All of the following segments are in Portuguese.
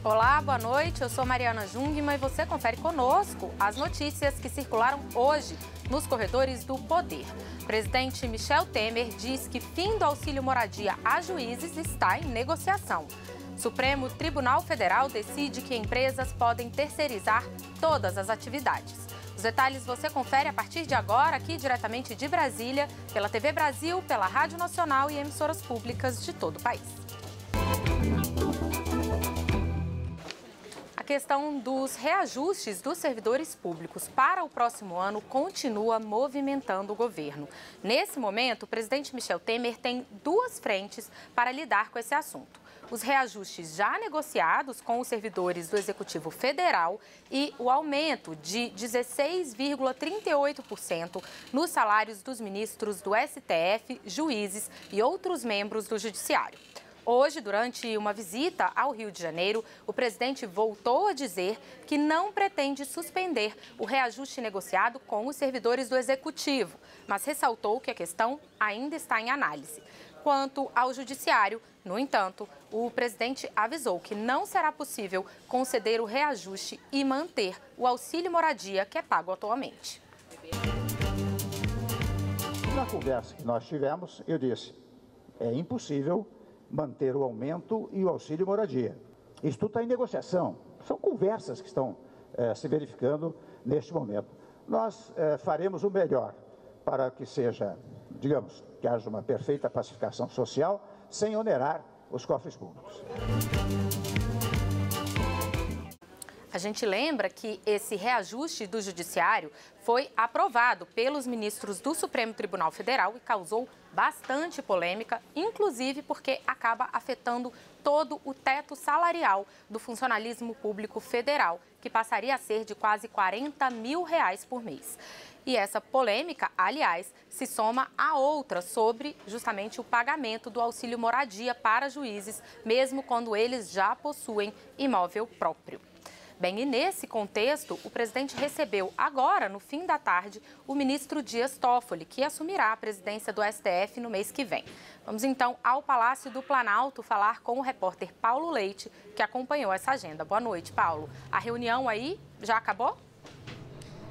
Olá, boa noite. Eu sou Mariana Jungmann e você confere conosco as notícias que circularam hoje nos corredores do poder. Presidente Michel Temer diz que fim do auxílio moradia a juízes está em negociação. Supremo Tribunal Federal decide que empresas podem terceirizar todas as atividades. Os detalhes você confere a partir de agora, aqui diretamente de Brasília, pela TV Brasil, pela Rádio Nacional e emissoras públicas de todo o país. A questão dos reajustes dos servidores públicos para o próximo ano continua movimentando o governo. Nesse momento, o presidente Michel Temer tem duas frentes para lidar com esse assunto. Os reajustes já negociados com os servidores do Executivo Federal e o aumento de 16,38% nos salários dos ministros do STF, juízes e outros membros do Judiciário. Hoje, durante uma visita ao Rio de Janeiro, o presidente voltou a dizer que não pretende suspender o reajuste negociado com os servidores do Executivo, mas ressaltou que a questão ainda está em análise. Quanto ao Judiciário, no entanto, o presidente avisou que não será possível conceder o reajuste e manter o auxílio moradia que é pago atualmente. Na conversa que nós tivemos, eu disse, é impossível manter o aumento e o auxílio moradia. Isso tudo está em negociação. São conversas que estão se verificando neste momento. Nós faremos o melhor para que seja, digamos, que haja uma perfeita pacificação social sem onerar os cofres públicos. A gente lembra que esse reajuste do Judiciário foi aprovado pelos ministros do Supremo Tribunal Federal e causou bastante polêmica, inclusive porque acaba afetando todo o teto salarial do funcionalismo público federal, que passaria a ser de quase R$40 mil por mês. E essa polêmica, aliás, se soma a outra sobre justamente o pagamento do auxílio moradia para juízes, mesmo quando eles já possuem imóvel próprio. Bem, e nesse contexto, o presidente recebeu agora, no fim da tarde, o ministro Dias Toffoli, que assumirá a presidência do STF no mês que vem. Vamos então ao Palácio do Planalto falar com o repórter Paulo Leite, que acompanhou essa agenda. Boa noite, Paulo. A reunião aí já acabou?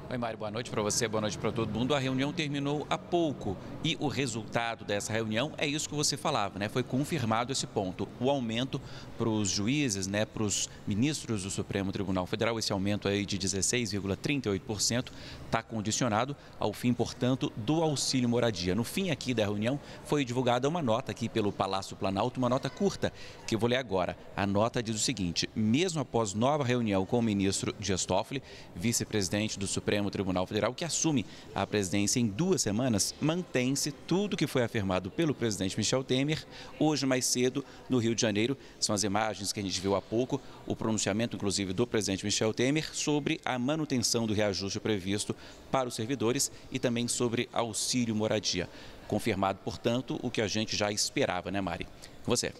Oi, Mário, boa noite para você, boa noite para todo mundo. A reunião terminou há pouco e o resultado dessa reunião é isso que você falava, né? Foi confirmado esse ponto, o aumento para os juízes, né, para os ministros do Supremo Tribunal Federal, esse aumento aí de 16,38% está condicionado ao fim, portanto, do auxílio moradia. No fim aqui da reunião foi divulgada uma nota aqui pelo Palácio Planalto, uma nota curta, que eu vou ler agora. A nota diz o seguinte: mesmo após nova reunião com o ministro Dias Toffoli, vice-presidente do Supremo Tribunal Federal, que assume a presidência em 2 semanas, mantém-se tudo que foi afirmado pelo presidente Michel Temer hoje mais cedo no Rio de Janeiro. São as imagens que a gente viu há pouco, o pronunciamento inclusive do presidente Michel Temer sobre a manutenção do reajuste previsto para os servidores e também sobre auxílio moradia. Confirmado, portanto, o que a gente já esperava, né, Mari? Com você.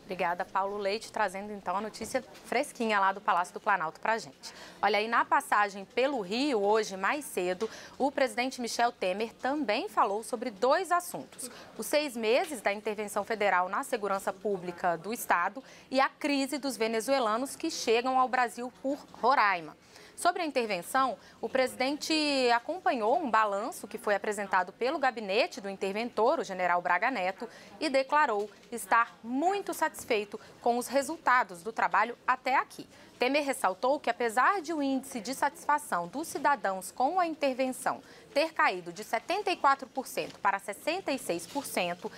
Obrigada, Paulo Leite, trazendo então a notícia fresquinha lá do Palácio do Planalto para a gente. Olha, aí na passagem pelo Rio, hoje mais cedo, o presidente Michel Temer também falou sobre 2 assuntos: os 6 meses da intervenção federal na segurança pública do Estado e a crise dos venezuelanos que chegam ao Brasil por Roraima. Sobre a intervenção, o presidente acompanhou um balanço que foi apresentado pelo gabinete do interventor, o general Braga Neto, e declarou estar muito satisfeito com os resultados do trabalho até aqui. Temer ressaltou que, apesar de o índice de satisfação dos cidadãos com a intervenção ter caído de 74% para 66%,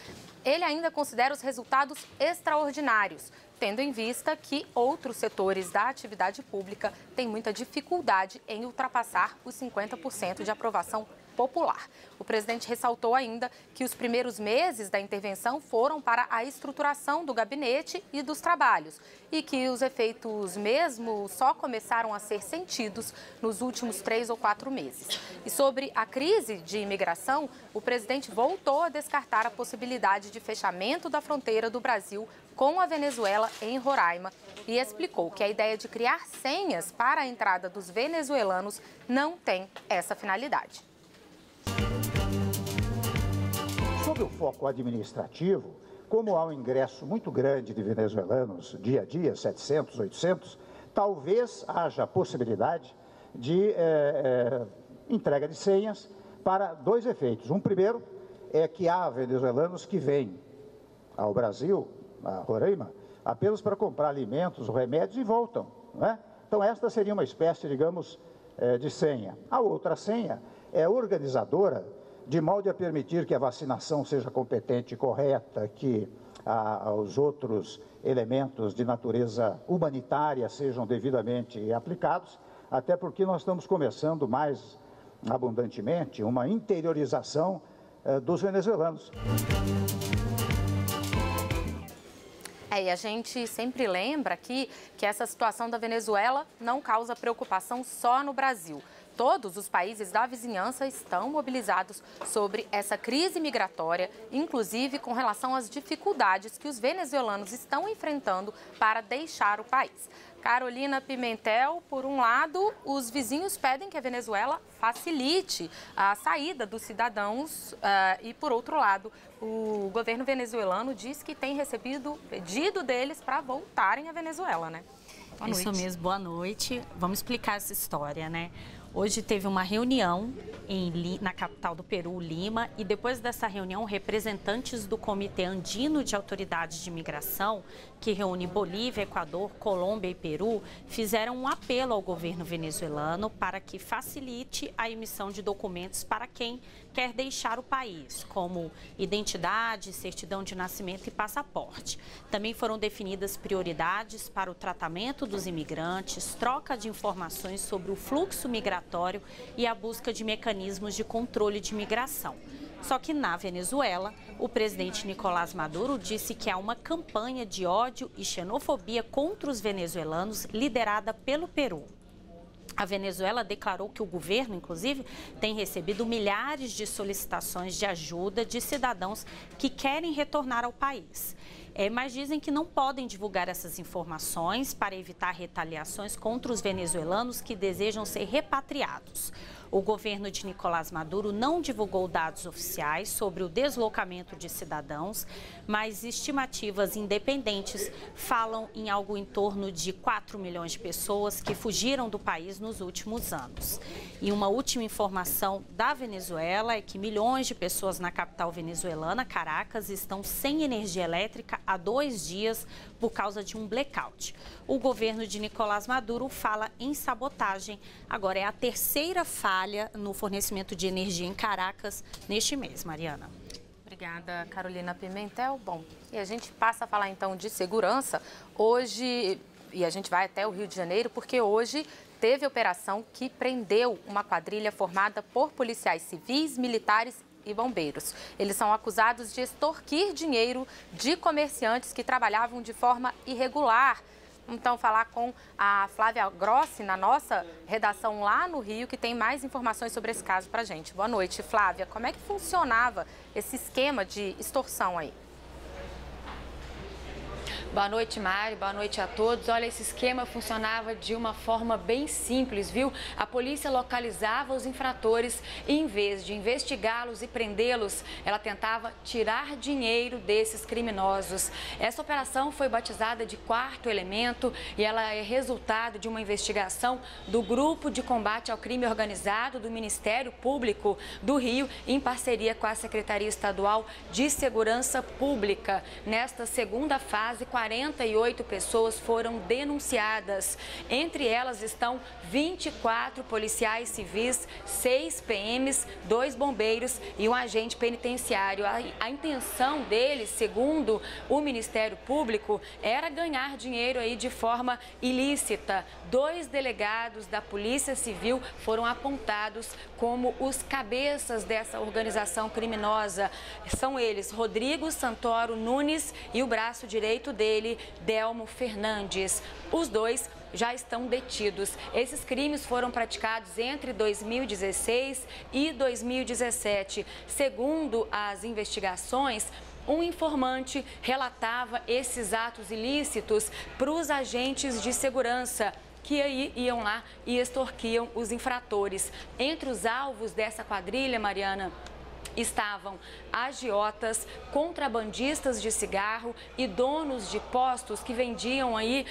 ele ainda considera os resultados extraordinários, tendo em vista que outros setores da atividade pública têm muita dificuldade em ultrapassar os 50% de aprovação popular. O presidente ressaltou ainda que os primeiros meses da intervenção foram para a estruturação do gabinete e dos trabalhos e que os efeitos mesmo só começaram a ser sentidos nos últimos 3 ou 4 meses. E sobre a crise de imigração, o presidente voltou a descartar a possibilidade de fechamento da fronteira do Brasil com a Venezuela em Roraima e explicou que a ideia de criar senhas para a entrada dos venezuelanos não tem essa finalidade. Sobre o foco administrativo, como há um ingresso muito grande de venezuelanos dia a dia, 700, 800, talvez haja a possibilidade de entrega de senhas para dois efeitos. Um primeiro é que há venezuelanos que vêm ao Brasil, a Roraima, apenas para comprar alimentos, remédios e voltam, né? Então, esta seria uma espécie, digamos, de senha. A outra senha é organizadora, de modo a permitir que a vacinação seja competente e correta, que os outros elementos de natureza humanitária sejam devidamente aplicados, até porque nós estamos começando mais abundantemente uma interiorização dos venezuelanos. E a gente sempre lembra aqui que essa situação da Venezuela não causa preocupação só no Brasil. Todos os países da vizinhança estão mobilizados sobre essa crise migratória, inclusive com relação às dificuldades que os venezuelanos estão enfrentando para deixar o país. Carolina Pimentel, por um lado, os vizinhos pedem que a Venezuela facilite a saída dos cidadãos e, por outro lado, o governo venezuelano diz que tem recebido pedido deles para voltarem à Venezuela, né? Boa noite. Isso mesmo, boa noite. Vamos explicar essa história, né? Hoje teve uma reunião na capital do Peru, Lima, e depois dessa reunião, representantes do Comitê Andino de Autoridades de Imigração, que reúne Bolívia, Equador, Colômbia e Peru, fizeram um apelo ao governo venezuelano para que facilite a emissão de documentos para quem quer deixar o país, como identidade, certidão de nascimento e passaporte. Também foram definidas prioridades para o tratamento dos imigrantes, troca de informações sobre o fluxo migratório e a busca de mecanismos de controle de imigração. Só que na Venezuela, o presidente Nicolás Maduro disse que há uma campanha de ódio e xenofobia contra os venezuelanos liderada pelo Peru. A Venezuela declarou que o governo, inclusive, tem recebido milhares de solicitações de ajuda de cidadãos que querem retornar ao país. Mas dizem que não podem divulgar essas informações para evitar retaliações contra os venezuelanos que desejam ser repatriados. O governo de Nicolás Maduro não divulgou dados oficiais sobre o deslocamento de cidadãos, mas estimativas independentes falam em algo em torno de 4 milhões de pessoas que fugiram do país nos últimos anos. E uma última informação da Venezuela é que milhões de pessoas na capital venezuelana, Caracas, estão sem energia elétrica há 2 dias por causa de um blackout. O governo de Nicolás Maduro fala em sabotagem. Agora é a terceira falha no fornecimento de energia em Caracas neste mês, Mariana. Obrigada, Carolina Pimentel. Bom, e a gente passa a falar então de segurança hoje, e a gente vai até o Rio de Janeiro, porque hoje teve operação que prendeu uma quadrilha formada por policiais civis, militares e bombeiros. Eles são acusados de extorquir dinheiro de comerciantes que trabalhavam de forma irregular. Então, falar com a Flávia Grossi, na nossa redação lá no Rio, que tem mais informações sobre esse caso para a gente. Boa noite, Flávia. Como é que funcionava esse esquema de extorsão aí? Boa noite, Mari. Boa noite a todos. Olha, esse esquema funcionava de uma forma bem simples, viu? A polícia localizava os infratores e, em vez de investigá-los e prendê-los, ela tentava tirar dinheiro desses criminosos. Essa operação foi batizada de Quarto Elemento e ela é resultado de uma investigação do Grupo de Combate ao Crime Organizado do Ministério Público do Rio, em parceria com a Secretaria Estadual de Segurança Pública. Nesta segunda fase, 48 pessoas foram denunciadas. Entre elas estão 24 policiais civis, 6 PMs, 2 bombeiros e um agente penitenciário. A intenção deles, segundo o Ministério Público, era ganhar dinheiro aí de forma ilícita. 2 delegados da Polícia Civil foram apontados como os cabeças dessa organização criminosa. São eles Rodrigo Santoro Nunes e o braço direito dele, Delmo Fernandes. Os 2 já estão detidos. Esses crimes foram praticados entre 2016 e 2017. Segundo as investigações, um informante relatava esses atos ilícitos para os agentes de segurança, que aí iam lá e extorquiam os infratores. Entre os alvos dessa quadrilha, Mariana, estavam agiotas, contrabandistas de cigarro e donos de postos que vendiam aí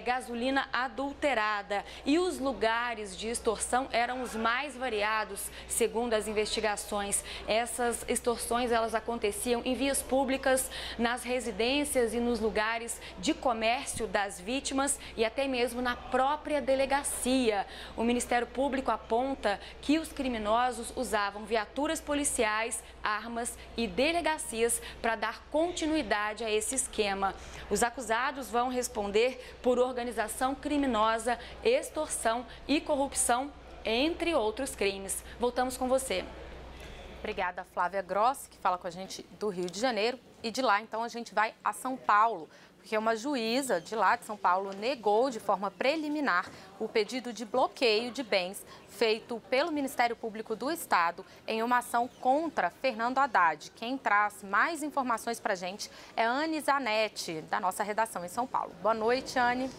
gasolina adulterada. E os lugares de extorsão eram os mais variados, segundo as investigações. Essas extorsões, elas aconteciam em vias públicas, nas residências e nos lugares de comércio das vítimas e até mesmo na própria delegacia. O Ministério Público aponta que os criminosos usavam viaturas policiais, armas e delegacias para dar continuidade a esse esquema. Os acusados vão responder por organização criminosa, extorsão e corrupção, entre outros crimes. Voltamos com você. Obrigada, Flávia Grossi, que fala com a gente do Rio de Janeiro. E de lá, então, a gente vai a São Paulo, porque uma juíza de lá de São Paulo negou de forma preliminar o pedido de bloqueio de bens feito pelo Ministério Público do Estado em uma ação contra Fernando Haddad. Quem traz mais informações para a gente é a Anne Zanetti, da nossa redação em São Paulo. Boa noite, Anne.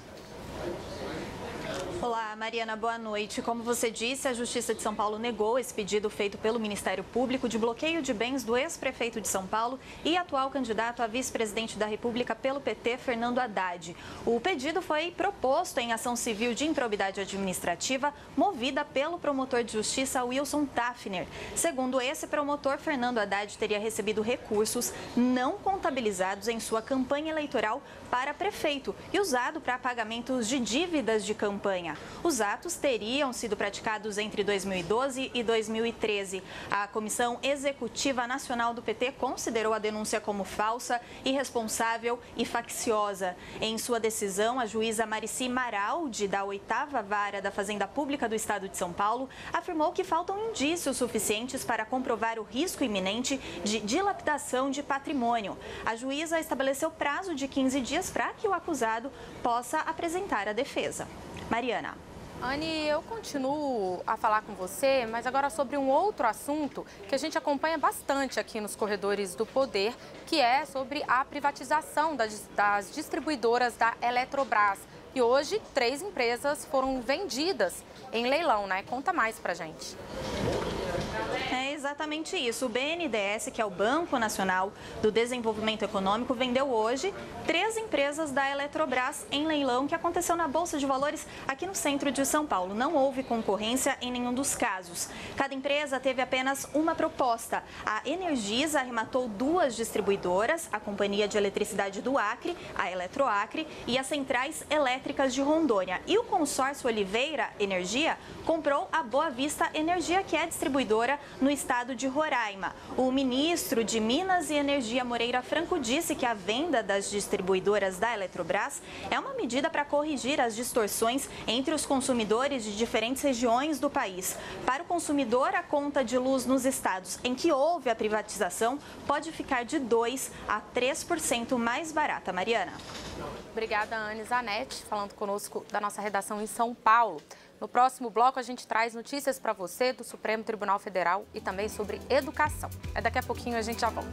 Olá, Mariana, boa noite. Como você disse, a Justiça de São Paulo negou esse pedido feito pelo Ministério Público de bloqueio de bens do ex-prefeito de São Paulo e atual candidato a vice-presidente da República pelo PT, Fernando Haddad. O pedido foi proposto em ação civil de improbidade administrativa movida pelo promotor de justiça Wilson Tafner. Segundo esse promotor, Fernando Haddad teria recebido recursos não contabilizados em sua campanha eleitoral para prefeito e usado para pagamentos de dívidas de campanha. Os atos teriam sido praticados entre 2012 e 2013. A Comissão Executiva Nacional do PT considerou a denúncia como falsa, irresponsável e facciosa. Em sua decisão, a juíza Marici Maraldi, da 8ª Vara da Fazenda Pública do Estado de São Paulo, afirmou que faltam indícios suficientes para comprovar o risco iminente de dilapidação de patrimônio. A juíza estabeleceu prazo de 15 dias para que o acusado possa apresentar a defesa. Mariana. Anne, eu continuo a falar com você, mas agora sobre um outro assunto que a gente acompanha bastante aqui nos corredores do poder, que é sobre a privatização das distribuidoras da Eletrobras. E hoje, 3 empresas foram vendidas em leilão, né? Conta mais pra gente. É exatamente isso. O BNDES, que é o Banco Nacional do Desenvolvimento Econômico, vendeu hoje 3 empresas da Eletrobras em leilão que aconteceu na Bolsa de Valores aqui no centro de São Paulo. Não houve concorrência em nenhum dos casos. Cada empresa teve apenas uma proposta. A Energisa arrematou 2 distribuidoras, a Companhia de Eletricidade do Acre, a Eletroacre, e as Centrais Elétricas de Rondônia. E o consórcio Oliveira Energia comprou a Boa Vista Energia, que é distribuidora no estado de Roraima. O ministro de Minas e Energia, Moreira Franco, disse que a venda das distribuidoras da Eletrobras é uma medida para corrigir as distorções entre os consumidores de diferentes regiões do país. Para o consumidor, a conta de luz nos estados em que houve a privatização pode ficar de 2% a 3% mais barata. Mariana. Obrigada, Anne Zanetti, falando conosco da nossa redação em São Paulo. No próximo bloco, a gente traz notícias para você do Supremo Tribunal Federal e também sobre educação. Daqui a pouquinho a gente já volta.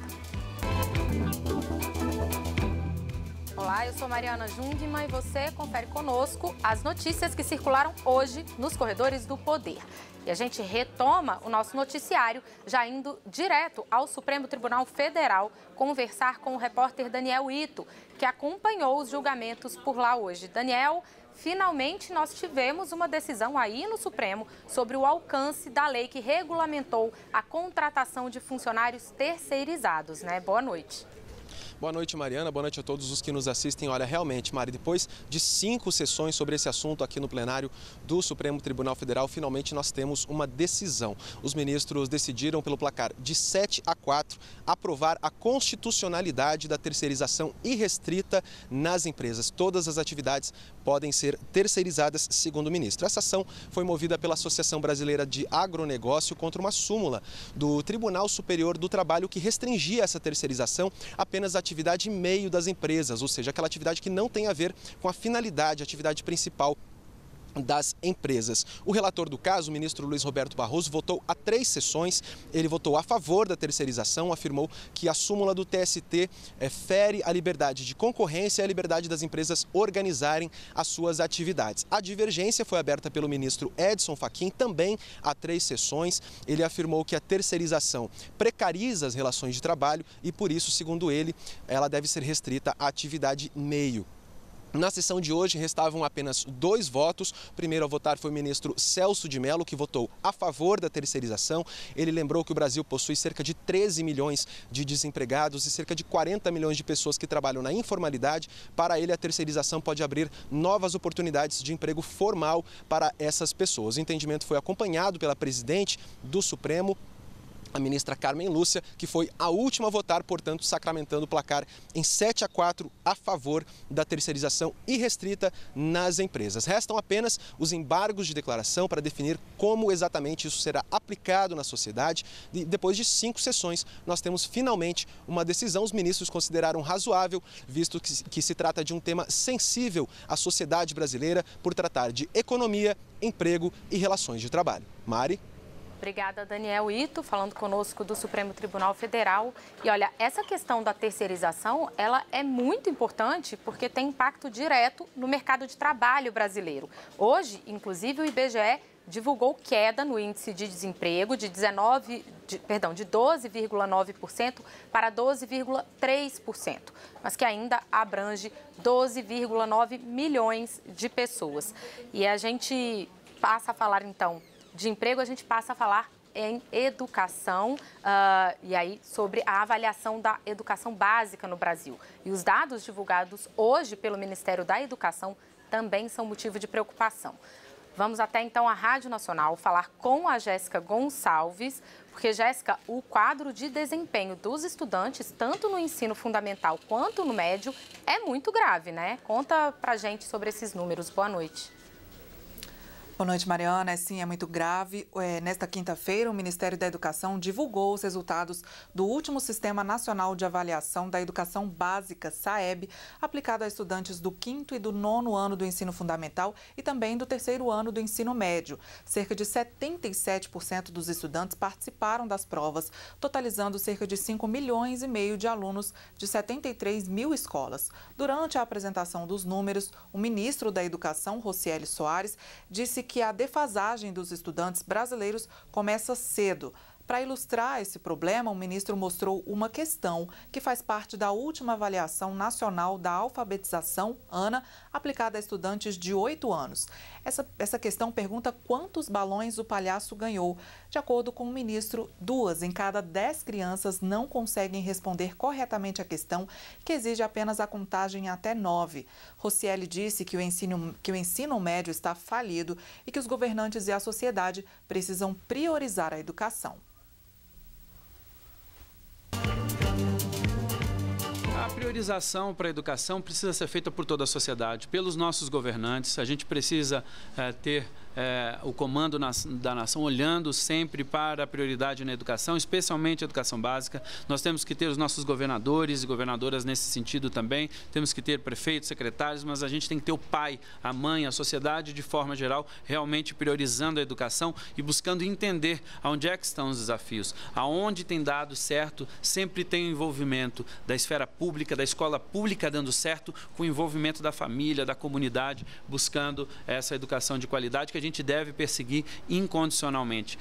Olá, eu sou Mariana Jungmann e você confere conosco as notícias que circularam hoje nos corredores do poder. E a gente retoma o nosso noticiário já indo direto ao Supremo Tribunal Federal conversar com o repórter Daniel Ito, que acompanhou os julgamentos por lá hoje. Daniel, finalmente nós tivemos uma decisão aí no Supremo sobre o alcance da lei que regulamentou a contratação de funcionários terceirizados, né? Boa noite. Boa noite, Mariana. Boa noite a todos os que nos assistem. Olha, realmente, Mari, depois de 5 sessões sobre esse assunto aqui no plenário do Supremo Tribunal Federal, finalmente nós temos uma decisão. Os ministros decidiram, pelo placar de 7-4, aprovar a constitucionalidade da terceirização irrestrita nas empresas. Todas as atividades podem ser terceirizadas, segundo o ministro. Essa ação foi movida pela Associação Brasileira de Agronegócio contra uma súmula do Tribunal Superior do Trabalho que restringia essa terceirização apenas à atividade meio das empresas, ou seja, aquela atividade que não tem a ver com a finalidade, a atividade principal das empresas. O relator do caso, o ministro Luiz Roberto Barroso, votou a 3 sessões. Ele votou a favor da terceirização, afirmou que a súmula do TST fere a liberdade de concorrência e a liberdade das empresas organizarem as suas atividades. A divergência foi aberta pelo ministro Edson Fachin, também a 3 sessões. Ele afirmou que a terceirização precariza as relações de trabalho e, por isso, segundo ele, ela deve ser restrita à atividade meio. Na sessão de hoje, restavam apenas 2 votos. O primeiro a votar foi o ministro Celso de Mello, que votou a favor da terceirização. Ele lembrou que o Brasil possui cerca de 13 milhões de desempregados e cerca de 40 milhões de pessoas que trabalham na informalidade. Para ele, a terceirização pode abrir novas oportunidades de emprego formal para essas pessoas. O entendimento foi acompanhado pela presidente do Supremo, a ministra Carmen Lúcia, que foi a última a votar, portanto, sacramentando o placar em 7-4 a favor da terceirização irrestrita nas empresas. Restam apenas os embargos de declaração para definir como exatamente isso será aplicado na sociedade. E depois de 5 sessões, nós temos finalmente uma decisão. Os ministros consideraram razoável, visto que se trata de um tema sensível à sociedade brasileira, por tratar de economia, emprego e relações de trabalho. Mari? Obrigada, Daniel Ito, falando conosco do Supremo Tribunal Federal. E olha, essa questão da terceirização, ela é muito importante porque tem impacto direto no mercado de trabalho brasileiro. Hoje, inclusive, o IBGE divulgou queda no índice de desemprego de 12,9% para 12,3%, mas que ainda abrange 12,9 milhões de pessoas. E a gente passa a falar, então, de emprego, a gente passa a falar em educação e aí sobre a avaliação da educação básica no Brasil. E os dados divulgados hoje pelo Ministério da Educação também são motivo de preocupação. Vamos até então à Rádio Nacional falar com a Jéssica Gonçalves, porque, Jéssica, o quadro de desempenho dos estudantes, tanto no ensino fundamental quanto no médio, é muito grave, né? Conta pra gente sobre esses números. Boa noite. Boa noite, Mariana. Sim, é muito grave. Nesta quinta-feira, o Ministério da Educação divulgou os resultados do último Sistema Nacional de Avaliação da Educação Básica, SAEB, aplicado a estudantes do 5º e do 9º ano do ensino fundamental e também do 3º ano do ensino médio. Cerca de 77% dos estudantes participaram das provas, totalizando cerca de 5,5 milhões de alunos de 73 mil escolas. Durante a apresentação dos números, o ministro da Educação, Rocieli Soares, disse que a defasagem dos estudantes brasileiros começa cedo. Para ilustrar esse problema, o ministro mostrou uma questão que faz parte da última avaliação nacional da alfabetização, ANA, aplicada a estudantes de 8 anos. Essa questão pergunta quantos balões o palhaço ganhou. De acordo com o ministro, 2 em cada 10 crianças não conseguem responder corretamente a questão, que exige apenas a contagem até 9. Rocieli disse que o ensino médio está falido e que os governantes e a sociedade precisam priorizar a educação. A priorização para a educação precisa ser feita por toda a sociedade, pelos nossos governantes. A gente precisa ter o comando da nação olhando sempre para a prioridade na educação, especialmente a educação básica. Nós temos que ter os nossos governadores e governadoras nesse sentido também. Temos que ter prefeitos, secretários, mas a gente tem que ter o pai, a mãe, a sociedade de forma geral realmente priorizando a educação e buscando entender aonde é que estão os desafios. Aonde tem dado certo, sempre tem o envolvimento da esfera pública, da escola pública dando certo, com o envolvimento da família, da comunidade, buscando essa educação de qualidade que a gente deve perseguir incondicionalmente.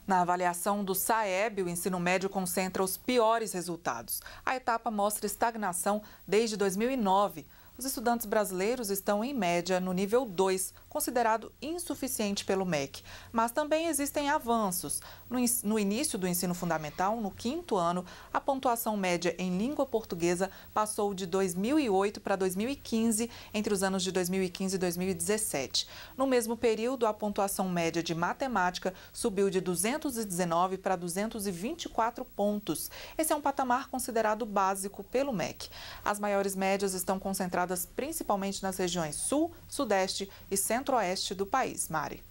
Na avaliação do SAEB, o ensino médio concentra os piores resultados. A etapa mostra estagnação desde 2009. Os estudantes brasileiros estão, em média, no nível 2, considerado insuficiente pelo MEC. Mas também existem avanços. No início do ensino fundamental, no 5º ano, a pontuação média em língua portuguesa passou de 2008 para 2015, entre os anos de 2015 e 2017. No mesmo período, a pontuação média de matemática subiu de 219 para 224 pontos. Esse é um patamar considerado básico pelo MEC. As maiores médias estão concentradas principalmente nas regiões Sul, Sudeste e Centro-Oeste do país. Mari.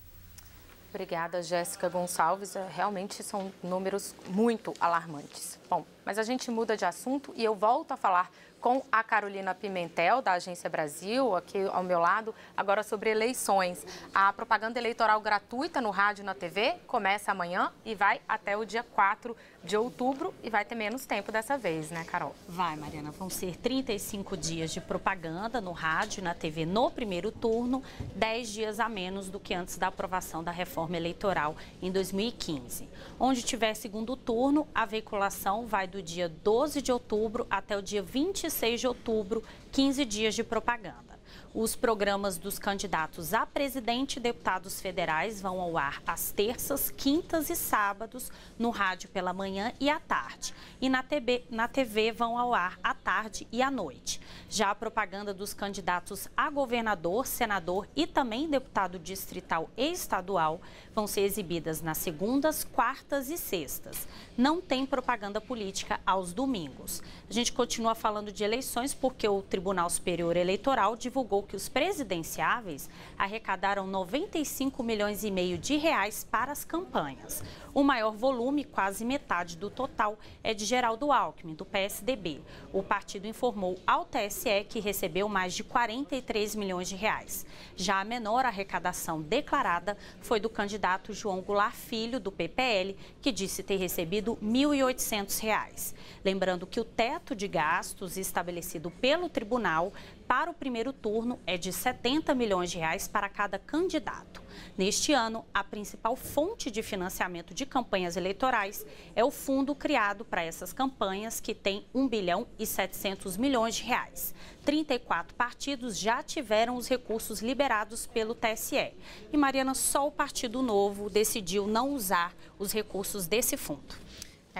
Obrigada, Jéssica Gonçalves. Realmente são números muito alarmantes. Bom, mas a gente muda de assunto e eu volto a falar com a Carolina Pimentel, da Agência Brasil, aqui ao meu lado, agora sobre eleições. A propaganda eleitoral gratuita no rádio e na TV começa amanhã e vai até o dia 4 de outubro e vai ter menos tempo dessa vez, né, Carol? Vai, Mariana. Vão ser 35 dias de propaganda no rádio e na TV no primeiro turno, 10 dias a menos do que antes da aprovação da reforma eleitoral em 2015. Onde tiver segundo turno, a veiculação vai do dia 12 de outubro até o dia 26 de outubro, 15 dias de propaganda. Os programas dos candidatos a presidente e deputados federais vão ao ar às terças, quintas e sábados, no rádio pela manhã e à tarde. E na TV vão ao ar à tarde e à noite. Já a propaganda dos candidatos a governador, senador e também deputado distrital e estadual vão ser exibidas nas segundas, quartas e sextas. Não tem propaganda política aos domingos. A gente continua falando de eleições porque o Tribunal Superior Eleitoral divulgou que os presidenciáveis arrecadaram 95 milhões e meio de reais para as campanhas. O maior volume, quase metade do total, é de Geraldo Alckmin, do PSDB. O partido informou ao TSE que recebeu mais de 43 milhões de reais. Já a menor arrecadação declarada foi do candidato João Goulart Filho, do PPL, que disse ter recebido R$ 1.800. Lembrando que o teto de gastos estabelecido pelo tribunal para o primeiro turno é de 70 milhões de reais para cada candidato. Neste ano, a principal fonte de financiamento de campanhas eleitorais é o fundo criado para essas campanhas, que tem 1 bilhão e 700 milhões de reais. 34 partidos já tiveram os recursos liberados pelo TSE. E, Mariana, só o Partido Novo decidiu não usar os recursos desse fundo.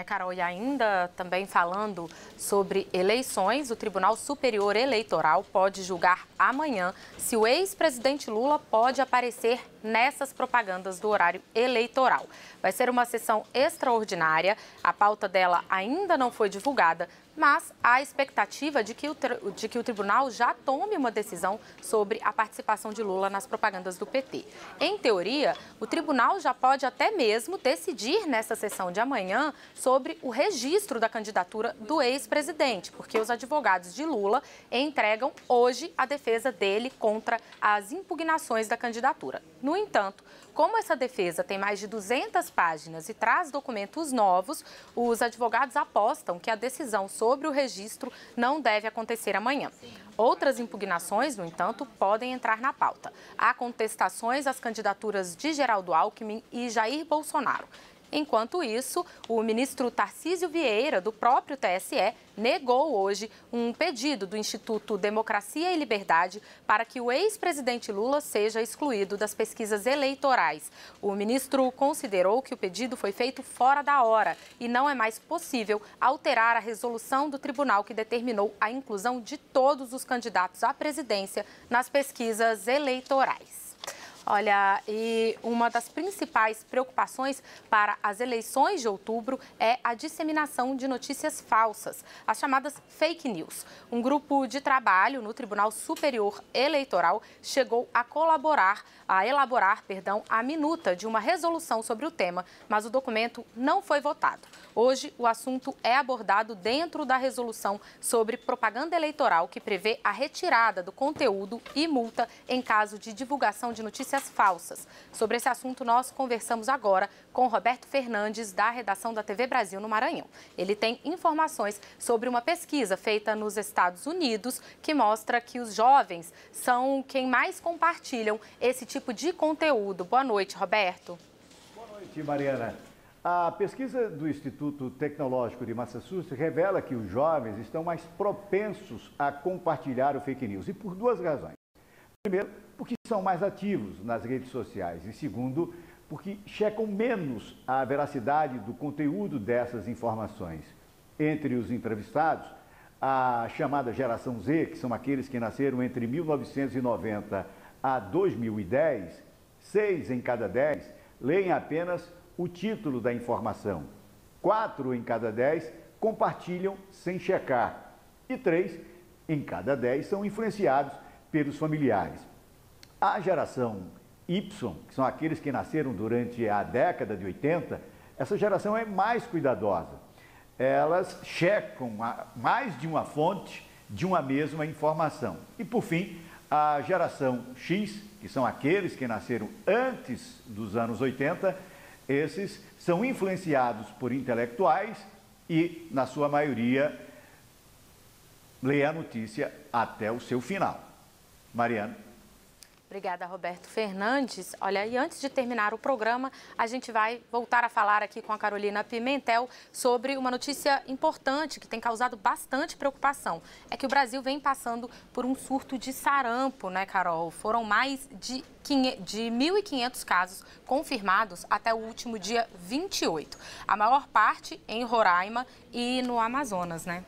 Carol, e ainda também falando sobre eleições, o Tribunal Superior Eleitoral pode julgar amanhã se o ex-presidente Lula pode aparecer nessas propagandas do horário eleitoral. Vai ser uma sessão extraordinária, a pauta dela ainda não foi divulgada, mas há expectativa de que o tribunal já tome uma decisão sobre a participação de Lula nas propagandas do PT. Em teoria, o tribunal já pode até mesmo decidir nessa sessão de amanhã sobre o registro da candidatura do ex-presidente, porque os advogados de Lula entregam hoje a defesa dele contra as impugnações da candidatura. No entanto, como essa defesa tem mais de 200 páginas e traz documentos novos, os advogados apostam que a decisão sobre o registro não deve acontecer amanhã. Outras impugnações, no entanto, podem entrar na pauta. Há contestações às candidaturas de Geraldo Alckmin e Jair Bolsonaro. Enquanto isso, o ministro Tarcísio Vieira, do próprio TSE, negou hoje um pedido do Instituto Democracia e Liberdade para que o ex-presidente Lula seja excluído das pesquisas eleitorais. O ministro considerou que o pedido foi feito fora da hora e não é mais possível alterar a resolução do tribunal que determinou a inclusão de todos os candidatos à presidência nas pesquisas eleitorais. Olha, e uma das principais preocupações para as eleições de outubro é a disseminação de notícias falsas, as chamadas fake news. Um grupo de trabalho no Tribunal Superior Eleitoral chegou a elaborar a minuta de uma resolução sobre o tema, mas o documento não foi votado. Hoje, o assunto é abordado dentro da resolução sobre propaganda eleitoral, que prevê a retirada do conteúdo e multa em caso de divulgação de notícias falsas. Sobre esse assunto, nós conversamos agora com Roberto Fernandes, da redação da TV Brasil no Maranhão. Ele tem informações sobre uma pesquisa feita nos Estados Unidos que mostra que os jovens são quem mais compartilham esse tipo de conteúdo. Boa noite, Roberto. Boa noite, Mariana. A pesquisa do Instituto Tecnológico de Massachusetts revela que os jovens estão mais propensos a compartilhar o fake news, e por duas razões. Primeiro, porque são mais ativos nas redes sociais, e segundo, porque checam menos a veracidade do conteúdo dessas informações. Entre os entrevistados, a chamada geração Z, que são aqueles que nasceram entre 1990 a 2010, 6 em cada 10 leem apenas o título da informação. 4 em cada 10 compartilham sem checar. E 3 em cada 10 são influenciados pelos familiares. A geração Y, que são aqueles que nasceram durante a década de 80, essa geração é mais cuidadosa. elas checam mais de uma fonte de uma mesma informação. E, por fim, a geração X, que são aqueles que nasceram antes dos anos 80, esses são influenciados por intelectuais e, na sua maioria, lê a notícia até o seu final. Mariana. Obrigada, Roberto Fernandes. Olha, e antes de terminar o programa, a gente vai voltar a falar aqui com a Carolina Pimentel sobre uma notícia importante que tem causado bastante preocupação. É que o Brasil vem passando por um surto de sarampo, né, Carol? Foram mais de 1.500 casos confirmados até o último dia 28. A maior parte em Roraima e no Amazonas, né?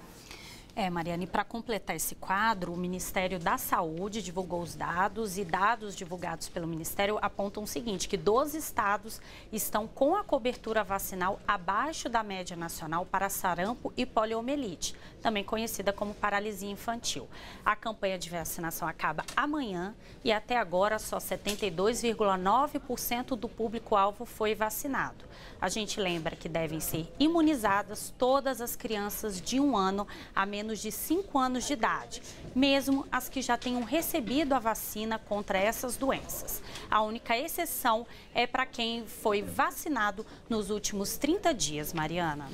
Mariana, e para completar esse quadro, o Ministério da Saúde divulgou os dados e dados divulgados pelo Ministério apontam o seguinte, que 12 estados estão com a cobertura vacinal abaixo da média nacional para sarampo e poliomielite, também conhecida como paralisia infantil. A campanha de vacinação acaba amanhã e até agora só 72,9% do público-alvo foi vacinado. A gente lembra que devem ser imunizadas todas as crianças de 1 ano a menos de 5 anos de idade, mesmo as que já tenham recebido a vacina contra essas doenças. A única exceção é para quem foi vacinado nos últimos 30 dias, Mariana.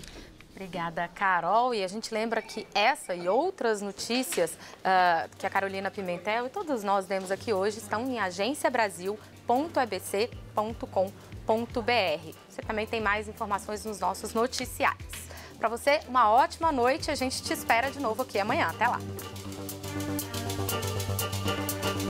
Obrigada, Carol. E a gente lembra que essa e outras notícias que a Carolina Pimentel e todos nós demos aqui hoje estão em agenciabrasil.ebc.com.br. Você também tem mais informações nos nossos noticiários. Para você, uma ótima noite. A gente te espera de novo aqui amanhã. Até lá.